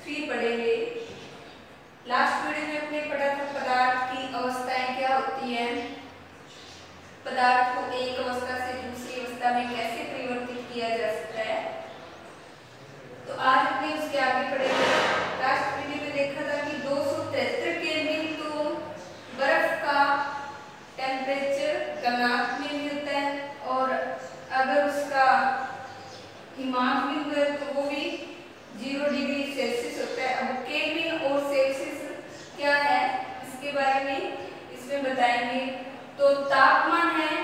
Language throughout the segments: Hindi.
3 पढ़ेंगे। लास्ट वीडियो में अपने पढ़ा था पदार्थ की अवस्थाएं क्या होती हैं, पदार्थ को एक अवस्था से दूसरी अवस्था में कैसे परिवर्तित किया जा सकता है। तो आज अपने उसके आगे पढ़ेंगे। लास्ट वीडियो में देखा था कि 273 केल्विन तो बर्फ का टेम्परेचर गलनांक में भी होता है, और अगर उसका हिमांक बिंदु है तो वो भी 0 डिग्री सेल्सियस होता है। अब केल्विन और सेल्सियस क्या है इसके बारे में इसमें बताएंगे। तो तापमान है,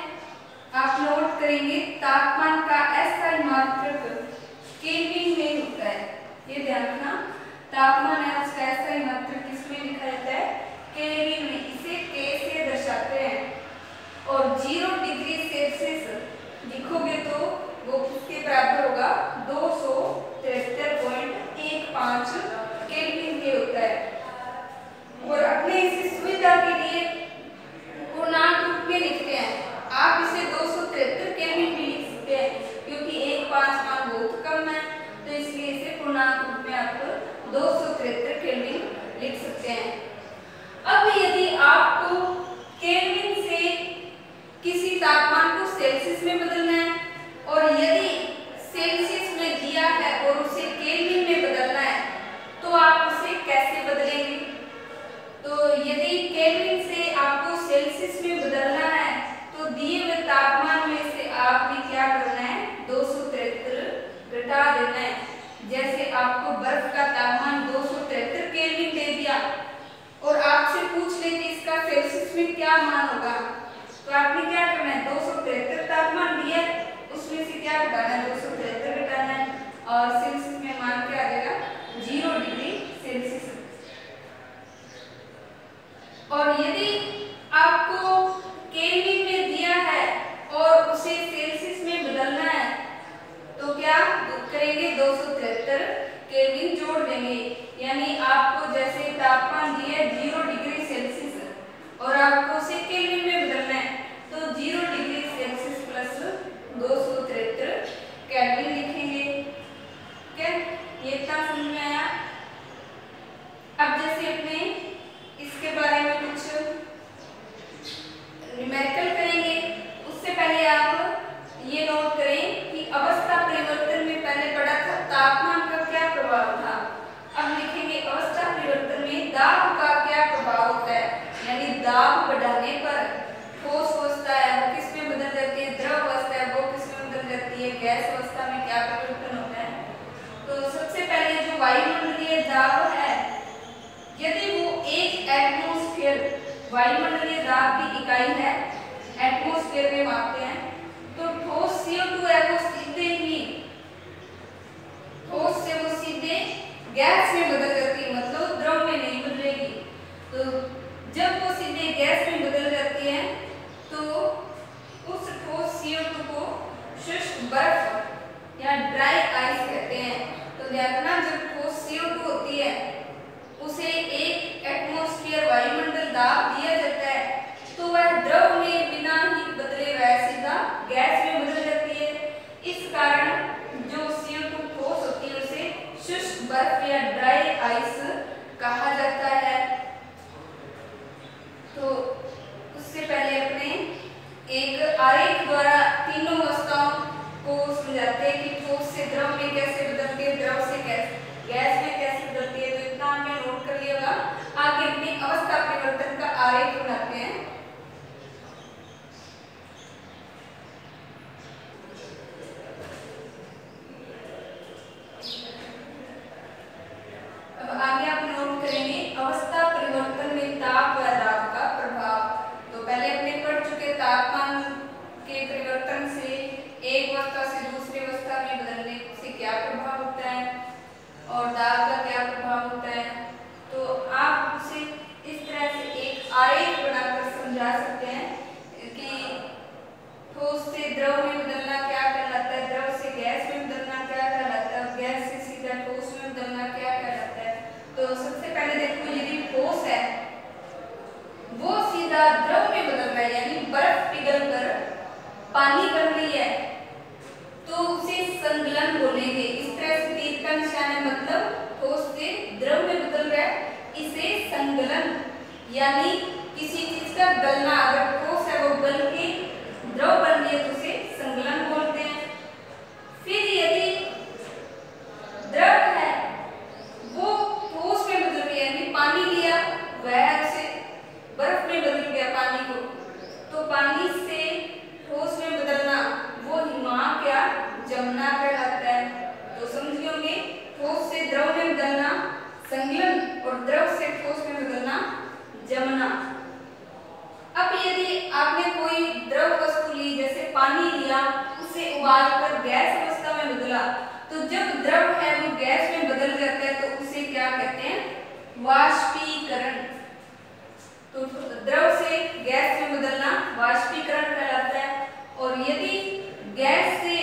आप नोट करेंगे तापमान का ऐसा मात्रक केल्विन में होता है, ये ध्यान रखना। तापमान है उसका ऐसा मात्रक किसमें लिखा जाता है, केल्विन में। इसे के से दर्शाते हैं। और 0 डिग्री सेल्सियस लिखोगे तो वो किसके बराबर होगा, 273.15 केल्विन के होता है। और अपने इसी सुविधा के लिए पूर्णांक रूप में लिखते हैं। आप इसे 273 केल्विन भी लिख सकते हैं, क्योंकि 1.5 मान बहुत कम है, तो इसलिए इसे पूर्णांक रूप में आप 273 केल्विन लिख सकते हैं। अब यदि आपको केल्विन से किसी तापमान को सेल्सियस में बदलना है, और यदि सेल्सियस में दिया है और उसे केल्विन में बदलना है, तो आप उसे कैसे बदलेंगे। तो यदि केल्विन से आपको सेल्सियस में बदलना है, तो दिए हुए तापमान में से आपने क्या करना है, 273 घटा देना है। जैसे आपको बर्फ का तापमान 273 केल्विन दे दिया और आपसे पूछ ले कि इसका सेल्सियस में क्या मान होगा, तो आपने क्या करना है, 273 तापमान दिया है उसमें से क्या घटाना है, 273 घटाना है, और सेल्सियस में मान क्या आ जाएगा, 0 डिग्री सेल्सियस। और यदि आपको केल्विन में दिया है और उसे सेल्सियस में बदलना है, तो क्या करेंगे, 273 केल्विन जोड़ देंगे। यानी आपको जैसे तापमान दिया है 0 डिग्री सेल्सियस और आपको उसे केल्विन में बदलना है, तो 0 डिग्री सेल्सियस प्लस 273 केल्विन लिखेंगे। ठीक है, ये इतना समझ में आया। अब जैसे अपने इसके बारे में कुछ न्यूमेरिकल करेंगे, उससे पहले आप ये नोट करें कि अवस्था परिवर्तन में पहले पढ़ा था तापमान का क्या प्रभाव था। अब लिखेंगे अवस्था परिवर्तन में दाब का क्या प्रभाव होता है। यानी दाब बढ़ाने पर ठोस अवस्था है वो किस में बदल जाती है, द्रव अवस्था है वो किस में बदल जाती है, गैस अवस्था में क्या परिवर्तन होता है। तो सबसे पहले जो वायुमंडलीय दाब है, यदि वो एक एटमॉस्फेयर, वायुमंडलीय दाब की इकाई है, एटमॉस्फेयर में मापते हैं, तो ठोस CO2 है वो सीधे ही ठोस से वो सीधे गैस में बदल जाती है, मतलब द्रव में नहीं बदलेगी। तो जब वो सीधे गैस में बदल जाती है तो उस ठोस CO2 को शुष्क बर्फ या ड्राई आइस कहते हैं। तो ध्यान रखना, जब ठोस CO2 होती है उसे एक एटमॉस्फेयर वायुमंडल दाब दिया जाता है, तो वह द्रव में बिना ही बदले वह सीधा गैस में बदल जाती है। इस कारण जो CO2 ठोस होती है उसे शुष्क बर्फ या ड्राई आइस कहा जाता है। तो उससे पहले अपने एक आरेख द्वारा तीनों अवस्थाओं को समझाते हैं कि ठोस से द्रव में कैसे बदलती है, द्रव से गैस में कैसे बदलती है। तो इतना हमने नोट कर लिया होगा। आगे अपनी अवस्था परिवर्तन का आरेख बनाते हैं। अब आगे आप नोट करेंगे अवस्था परिवर्तन में ताप व दाब का प्रभाव। तो पहले अपने पढ़ चुके तापमान के परिवर्तन से एक अवस्था से दूसरी अवस्था में बदलने से क्या प्रभाव होता है और दाब का क्या प्रभाव होता है। तो आप उसे इस तरह से एक आरेख बनाकर समझा सकते हैं कि ठोस से द्रव में बदलना क्या कहलाता है, द्रव से गैस में बदलना क्या कहलाता है, गैस से सीधा ठोस में बदलना क्या कहलाता है। तो सबसे पहले देखो, यदि ठोस है वो सीधा द्रव में बदल रहा है, यानी बर्फ पिघलकर पानी बन रही है, तो उसे संगलन बोलेंगे। इस तरह से तीर का निशान है, मतलब ठोस से द्रव में बदल रहा है, इसे संगलन यानी किसी चीज का गलना, अगर ठोस है वो गल के द्रव बन रही है तो उसे संगलन बोलते हैं। फिर यदि द्रव है वो ठोस में बदल गया, यानी पानी लिया वह उसे बर्फ में बदल गया पानी को, तो पानी से ठोस में बदलना वो हिमांक या जमुना कहलाता है। तो समझिए होंगे, ठोस से द्रव में बदलना संगलन और द्रव से ठोस में बदलना जमुना। अब यदि आपने कोई द्रव वस्तु ली, जैसे पानी लिया, उसे उबालकर गैस अवस्था में बदला, तो जब द्रव है वो गैस में बदल जाता है तो उसे क्या कहते हैं? वाष्पीकरण। तो द्रव से गैस में बदलना वाष्पीकरण कहलाता है। और यदि गैस से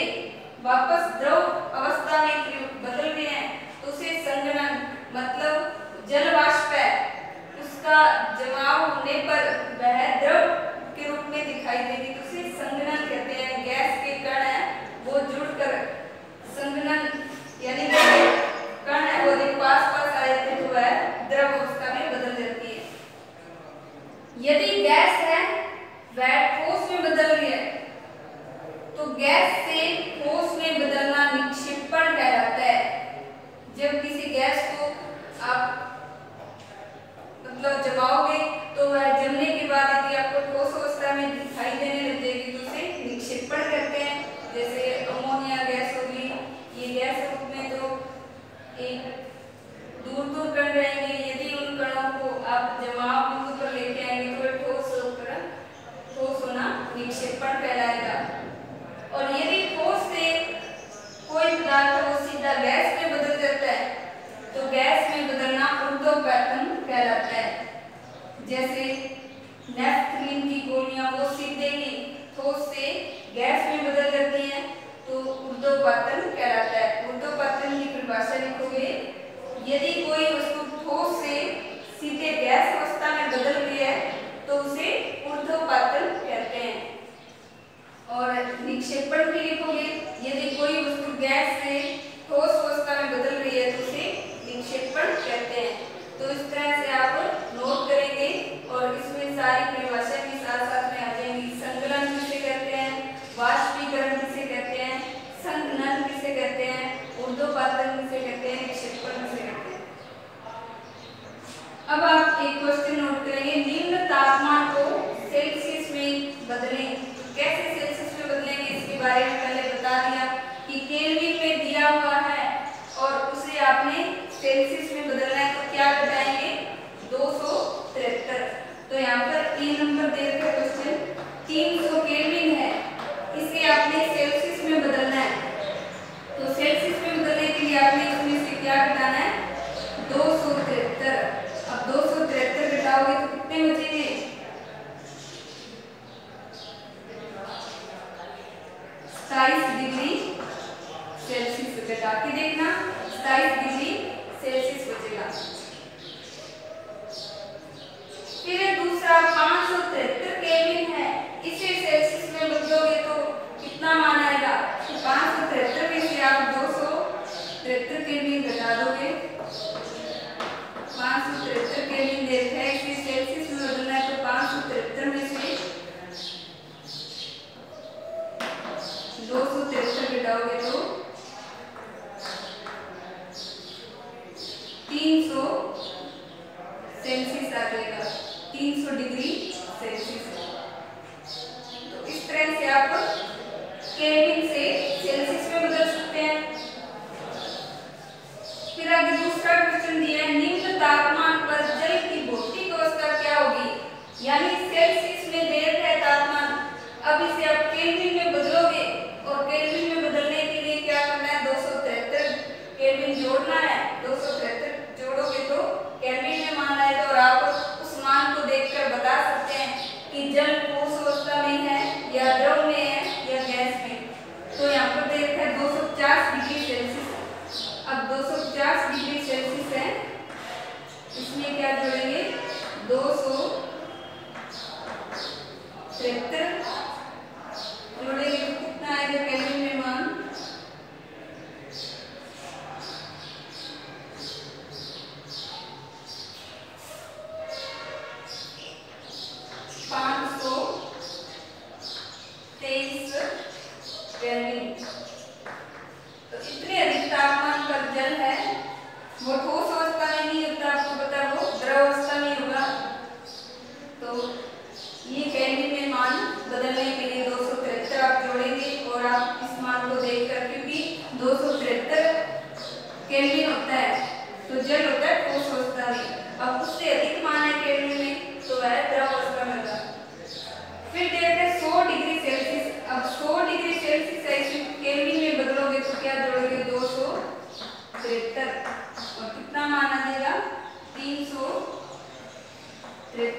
वापस द्रव अवस्था में बदल गए हैं तो उसे संघनन, मतलब जल वाष्प है उसका जमाव होने पर वह द्रव के रूप में दिखाई देगी तो उसे संघनन कहते हैं। गैस के कण है वो जुड़कर संघनन यानी कण है वो देखो आसपास आ जाते तो वह द्रव अवस्था में बदल जाती है। यदि गैस है वह ठोस में बदल रही है तो गैस से ठोस में बदलना निक्षेपण कहलाता है। जब किसी गैस को आप मतलब जमाओगे तो वह जमने के बाद यदि आपको ठोस अवस्था में दिखाई देने लगेगी तो उसे निक्षेपण कहते हैं। जैसे अमोनिया गैस होगी, ये गैस रूप में तो एक दूर दूर कण रहेंगे, यदि उन कणों को आप जमाव बिंदु पर लेके आएंगे तो ठोस होना निक्षेपण कहलाएगा। और यदि ठोस से कोई पदार्थ वो सीधा गैस में बदल जाता है तो गैस में बदलना ऊर्ध्वपतन कहलाता है। जैसे नेफ्थलीन की गोलियां वो सीधे ही ठोस से गैस में बदल जाती हैं तो ऊर्ध्वपतन कहलाता है। ऊर्ध्वपतन की परिभाषा लिखोगे, यदि कोई वस्तु ठोस से सीधे गैस अवस्था में बदल रही है तो उसे ऊर्ध्वपतन कहते हैं। और निक्षेपण भी लिखोगे, यदि कोई वस्तु गैस से ठोस अवस्था में बदल रही है तो उसे निक्षेपण कहते हैं। तो इस तरह से आप नोट करेंगे और इसमें सारी परिभाषा भी साथ साथ में आ जाएंगी। संकलन किसे कहते हैं, वाष्पीकरण किसे कहते हैं, संघनन किसे कहते हैं, ऊर्ध्वपतन किसे कहते हैं, निक्षेपण किसे कहते हैं। अब आप एक क्वेश्चन नोट करेंगे, निम्न तापमान को सेल्सियस में बदलें। कैसे सेल्सियस में बदलेंगे इसके बारे में पहले बता दिया कि केल्विन में दिया हुआ है और उसे आपने सेल्सियस में बदलना है तो क्या बताएंगे? 273। तो यहाँ पर ए नंबर दे रखा है क्वेश्चन, 300 केल्विन है, इसे आपने सेल्सियस में बदलना है। तो सेल्सियस में बदलने के लिए आपने इसमें से क्या घटाना है? 273। अब 273 घटाओगे तो कितने बचेंगे? 27 डिग्री सेल्सियस। घटा के देखना, 27 डिग्री सेल्सियस बचेगा। फिर दूसरा 573 केल्विन है, इसे सेल्सियस में बदलोगे तो कितना मान आएगा? 573 में से आप 273 केल्विन घटा दोगे। 573 केल्विन दे रखा है, इसे सेल्सियस में बदलना है तो 573 में से 273 घटाओगे तो 300 सेल्सियस आ जाएगा, 300 डिग्री सेल्सियस। तो इस तरह से आप केल्विन से सेल्सियस में बदल सकते हैं। फिर आगे दूसरा क्वेश्चन दिया है, निम्न तापमान पर जल की भौतिक अवस्था क्या होगी? यानी सेल्सियस में दे रखा है तापमान, अब इसे आप केल्विन में बदलोगे और केल्विन में बदलने के लिए क्या करना है? 273 केल्विन जोड़ना है। 273 जोड़ोगे तो केल्विन में मान आएगा और आप उस मान को देखकर बता सकते हैं कि जल ठोस अवस्था में है या द्रव में है या गैस में। तो यहाँ पर दे रखा है 250 डिग्री सेल्सियस। अब 250 डिग्री सेल्सियस है, इसमें क्या जोड़ेंगे? 273 जोड़ेंगे तो कितना आएगा केल्विन में मान?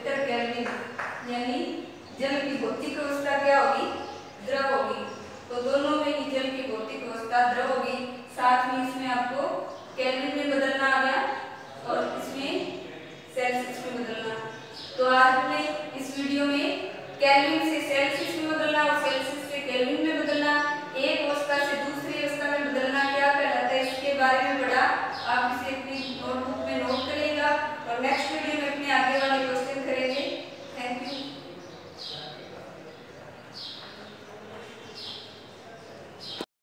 273 केल्विन, यानी जल की भौतिक अवस्था क्या होगी? द्रव होगी। तो दोनों में ही जल की भौतिक अवस्था द्रव होगी। साथ में इसमें आपको केल्विन में बदलना आ गया और इसमें सेल्सियस में बदलना। तो आज हमने इस वीडियो में केल्विन से सेल्सियस में बदलना और सेल्सियस से केल्विन में बदलना, एक अवस्था से दूसरी अवस्था में बदलना क्या कहलाता है, इसके बारे में पढ़ा। आप इसे